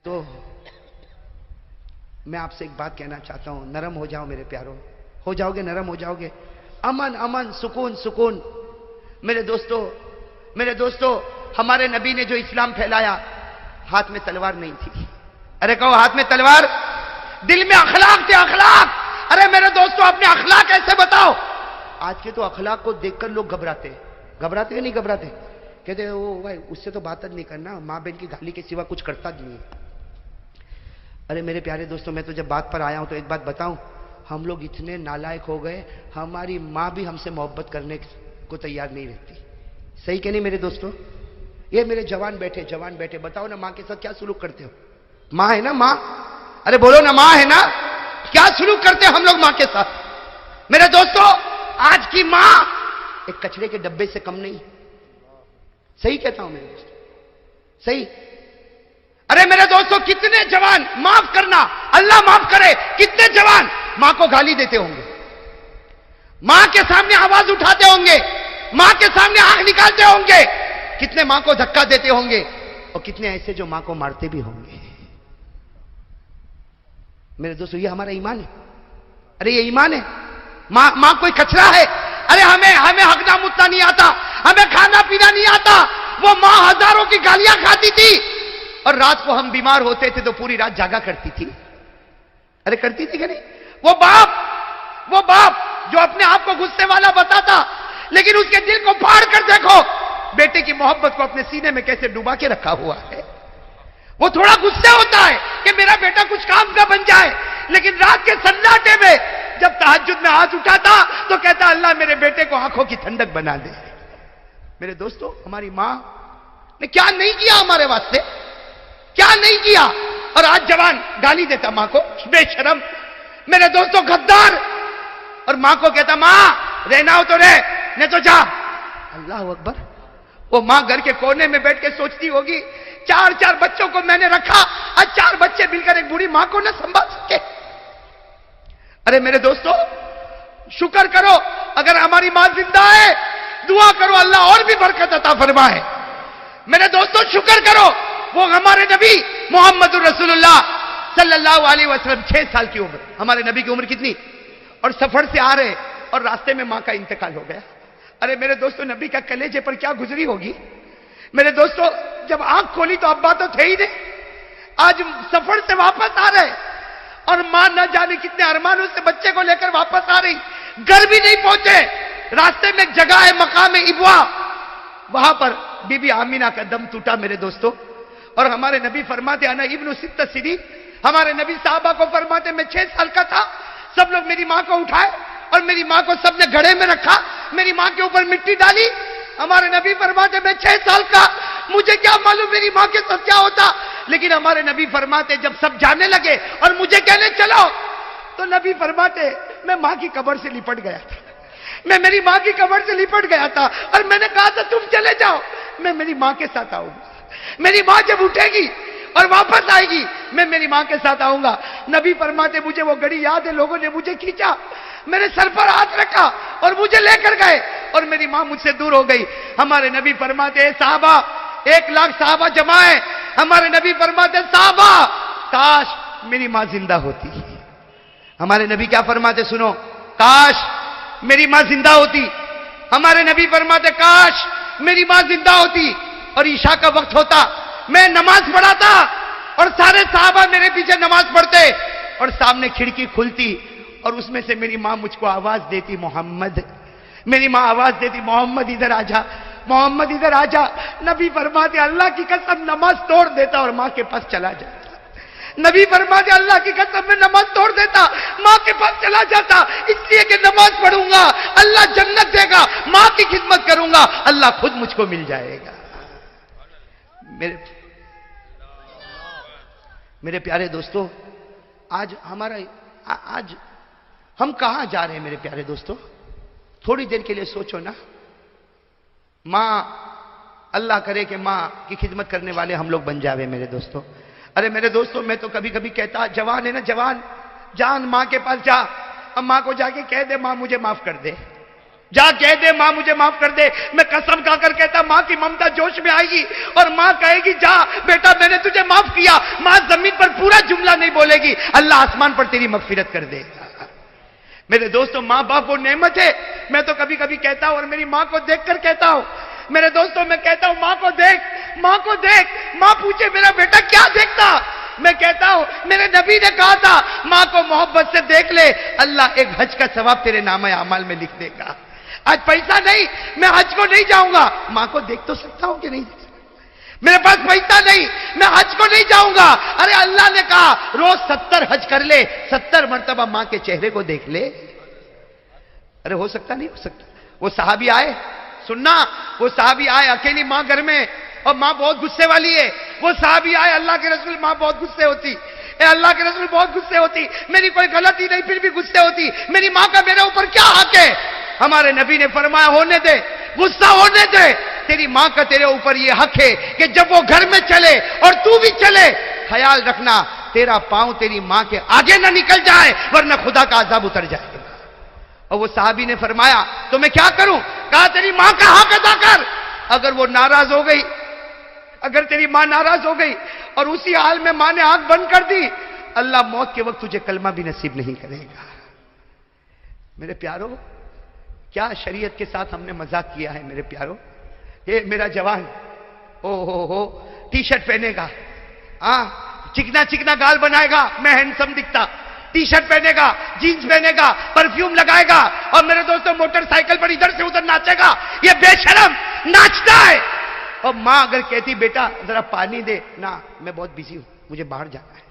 تو میں آپ سے ایک بات کہنا چاہتا ہوں، نرم ہو جاؤ میرے پیاروں، ہو جاؤ گے، نرم ہو جاؤ گے، امن امن، سکون سکون۔ میرے دوستو ہمارے نبی نے جو اسلام پھیلایا، ہاتھ میں تلوار نہیں تھی۔ ارے کہو ہاتھ میں تلوار، دل میں اخلاق تھے، اخلاق۔ ارے میرے دوستو اپنے اخلاق ایسے بتاؤ۔ آج کے تو اخلاق کو دیکھ کر لوگ گھبراتے کہ نہیں گھبراتے؟ کہتے او بھائی اس سے تو بات نہیں کرنا، ماں بہن کی گالی کے سوا کچھ کرتا نہیں ہے۔ ارے میرے پیارے دوستوں، میں تو جب بات پر آیا ہوں تو ایک بات بتاؤں، ہم لوگ اتنے نالائق ہو گئے، ہماری ماں بھی ہم سے محبت کرنے کو تیار نہیں رہتی۔ صحیح کہ نہیں میرے دوستوں؟ یہ میرے جوان بیٹھے بتاؤ نا، ماں کے ساتھ کیا سلوک کرتے ہو؟ ماں ہے نا ماں؟ ارے بولو نا، ماں ہے نا؟ کیا سلوک کرتے ہم لوگ ماں کے ساتھ؟ میرے دوستوں آج کی ماں ایک کچرے کے ڈبے سے کم نہیں۔ صحیح کہتا ہوں میرے دوست؟ صحیح؟ ارے میرے دوستوں کتنے جوان، معاف کرنا اللہ معاف کرے، کتنے جوان ماں کو گالی دیتے ہوں گے، ماں کے سامنے آواز اٹھاتے ہوں گے، ماں کے سامنے آنکھ نکالتے ہوں گے، کتنے ماں کو دھکا دیتے ہوں گے، اور کتنے ایسے جو ماں کو مارتے بھی ہوں گے۔ میرے دوستو یہ ہمارا ایمان ہے؟ ارے یہ ایمان ہے؟ ماں کوئی کچرا ہے؟ ارے ہمیں ہگنا متنا نہیں آتا، ہمیں کھانا پینا نہیں آتا، وہ ماں ہزاروں کی گالیاں کھاتی تھی، اور رات کو ہم بیمار ہوتے تھے تو پوری رات جاگا کرتی تھی۔ ارے کرتی تھی کہ نہیں؟ وہ باپ جو اپنے آپ کو غصے والا بتاتا، لیکن اس کے دل کو پھاڑ کر دیکھو، بیٹے کی محبت کو اپنے سینے میں کیسے ڈبا کے رکھا ہوا ہے۔ وہ تھوڑا غصے ہوتا ہے کہ میرا بیٹا کچھ کام کا بن جائے، لیکن رات کے سناٹے میں جب تہجد میں ہاتھ اٹھاتا تو کہتا اللہ میرے بیٹے کو آنکھوں کی ٹھنڈک بنا دے۔ میرے دوستو ہماری ماں نے کیا نہیں کیا ہمارے واسطے، کیا نہیں کیا، اور آج جوان گالی دیتا ماں کو، بے شرم۔ میرے دوستو غدار، اور ماں کو کہتا ماں رہنا ہو تو رہ، نہیں تو جا۔ اللہ اکبر۔ وہ ماں گھر کے کونے میں بیٹھ کے سوچتی ہوگی چار بچوں کو میں نے رکھا، آج 4 بچے مل کر ایک بوڑھی ماں کو نہ سنبھال سکے۔ ارے میرے دوستو شکر کرو اگر ہماری ماں زندہ ہے، دعا کرو اللہ اور بھی برکت عطا فرمائے۔ میرے دوستو شکر کرو، وہ ہمارے نبی محمد الرسول اللہ صلی اللہ علیہ وسلم 6 سال کی عمر، ہمارے نبی کی عمر کتنی؟ اور سفر سے آ رہے اور راستے میں ماں کا انتقال ہو گیا۔ ارے میرے دوستو نبی کا کلیجے پر کیا گزری ہوگی؟ میرے دوستو جب آنکھ کھولی تو ابا تو تھے ہی نہیں، آج سفر سے واپس آ رہے، اور ماں نہ جانے کتنے ارمانوں سے بچے کو لے کر واپس آ رہی، گھر بھی نہیں پہنچے، راستے میں ایک جگہ ہے مقام ابوا، وہاں پر بی بی آمینہ کا دم ٹوٹا میرے دوستو، اور ہمارے نبی فرماتے انا ابن 6 سنین، ہمارے نبی صحابہ کو فرماتے میں 6 سال کا تھا، سب لوگ میری ماں کو اٹھائے اور میری ماں کو سب نے گھڑے میں رکھا، میری ماں کے اوپر مٹی ڈالی۔ ہمارے نبی فرماتے میں 6 سال کا، مجھے کیا معلوم میری ماں کے ساتھ کیا ہوتا، لیکن ہمارے نبی فرماتے جب سب جانے لگے اور مجھے کہنے چلو، تو نبی فرماتے میں ماں کی قبر سے لپٹ گیا تھا، میں میری ماں کی قبر سے لپٹ گیا تھا، اور میں نے کہا تھا تم چلے جاؤ میں میری ماں کے ساتھ آؤں گا، میری ماں جب اٹھے گی اور واپس آئے گی میں میری ماں کے ساتھ آؤں گا۔ نبی فرماتے مجھے وہ گھڑی یاد ہے، لوگوں نے مجھے کھینچا، میرے سر پر ہاتھ رکھا اور مجھے لے کر گئے، اور میری ماں مجھ سے دور ہو گئی۔ ہمارے نبی فرماتے اے صحابہ، 1 لاکھ صحابہ جمع ہے، ہمارے نبی فرماتے صحابہ کاش میری ماں زندہ ہوتی۔ ہمارے نبی کیا فرماتے سنو، کاش میری ماں زندہ ہوتی۔ ہمارے نبی فرماتے کاش میری ماں زندہ ہوتی، اور عشاء کا وقت ہوتا، میں نماز پڑھاتا اور سارے صحابہ میرے پیچھے نماز پڑھتے، اور سامنے کھڑکی کھلتی اور اس میں سے میری ماں مجھ کو آواز دیتی محمد، میری ماں آواز دیتی محمد ادھر آ جا، محمد ادھر آ جا۔ نبی فرماتے اللہ کی قسم نماز توڑ دیتا اور ماں کے پاس چلا جاتا، نبی فرماتے اللہ کی قسم میں نماز توڑ دیتا، ماں کے پاس چلا جاتا، اس لیے کہ نماز پڑھوں گا اللہ جنت دے گا، ماں کی خدمت کروں گا اللہ خود مجھ کو مل جائے گا۔ میرے پیارے دوستو آج ہم کہاں جا رہے ہیں میرے پیارے دوستو؟ تھوڑی دیر کے لیے سوچو نا، ماں اللہ کرے کہ ماں کی خدمت کرنے والے ہم لوگ بن جاوے میرے دوستو۔ ارے میرے دوستو میں تو کبھی کبھی کہتا جوان ہے نا، جوان جان ماں کے پاس جا، اب ماں کو جا کے کہہ دے ماں مجھے معاف کر دے، جا کہہ دے ماں مجھے معاف کر دے. میں قسم کھا کر کہتا ماں کی ممتا جوش میں آئے گی اور ماں کہے گی جا بیٹا میں نے تجھے معاف کیا. ماں زمین پر پورا جملہ نہیں بولے گی, اللہ آسمان پر تیری مغفرت کر دے گا. میرے دوستوں ماں باپ وہ نعمت ہے. میں تو کبھی کبھی کہتا ہوں اور میری ماں کو دیکھ کر کہتا ہوں, میرے دوستوں میں کہتا ہوں ماں کو دیکھ, ماں کو دیکھ. ماں پوچھے میرا بیٹا کیا دیکھتا, میں کہتا ہوں میرے نبی نے کہا تھا ماں کو محبت سے دیکھ لے, اللہ ایک حج کا ثواب تیرے نامہ اعمال میں لکھ دے گا. آج پیسہ نہیں, میں حج کو نہیں جاؤں گا, ماں کو دیکھ تو سکتا ہوں کہ نہیں دیکھ سکتا. میرے پاس پیسہ نہیں, میں حج کو نہیں جاؤں گا. ارے اللہ نے کہا روز 70 حج کر لے, 70 مرتبہ ماں کے چہرے کو دیکھ لے. ارے ہو سکتا نہیں ہو سکتا. وہ صحابی آئے, سننا, وہ صحابی آئے, اکیلی ماں گھر میں اور ماں بہت غصے والی ہے. وہ صحابی آئے, اللہ کے رسول ماں بہت غصے ہوتی, اے اللہ کے رسول بہت غصے ہوتی, میری کوئی غلطی نہیں پھر بھی غصے ہوتی, میری ماں کا میرے اوپر کیا حق ہے. ہمارے نبی نے فرمایا ہونے دے, غصہ ہونے دے, تیری ماں کا تیرے اوپر یہ حق ہے کہ جب وہ گھر میں چلے اور تو بھی چلے, خیال رکھنا تیرا پاؤں تیری ماں کے آگے نہ نکل جائے ورنہ خدا کا عذاب اتر جائے گا. اور وہ صحابی نے فرمایا تو میں کیا کروں؟ کہا تیری ماں کا حق ادا کر. اگر وہ ناراض ہو گئی, اگر تیری ماں ناراض ہو گئی اور اسی حال میں ماں نے آنکھ بند کر دی, اللہ موت کے وقت تجھے کلمہ بھی نصیب نہیں کرے گا. میرے پیارو, کیا شریعت کے ساتھ ہم نے مذاق کیا ہے میرے پیارو. یہ میرا جوان ہو ٹی شرٹ پہنے گا, ہاں چکنا چکنا گال بنائے گا, میں ہینڈسم دکھتا, ٹی شرٹ پہنے گا, جینز پہنے گا, پرفیوم لگائے گا, اور میرے دوستوں موٹر سائیکل پر ادھر سے ادھر ناچے گا. یہ بے شرم ناچتا ہے. اور ماں اگر کہتی بیٹا ذرا پانی دے, نہ میں بہت بزی ہوں, مجھے باہر جانا ہے.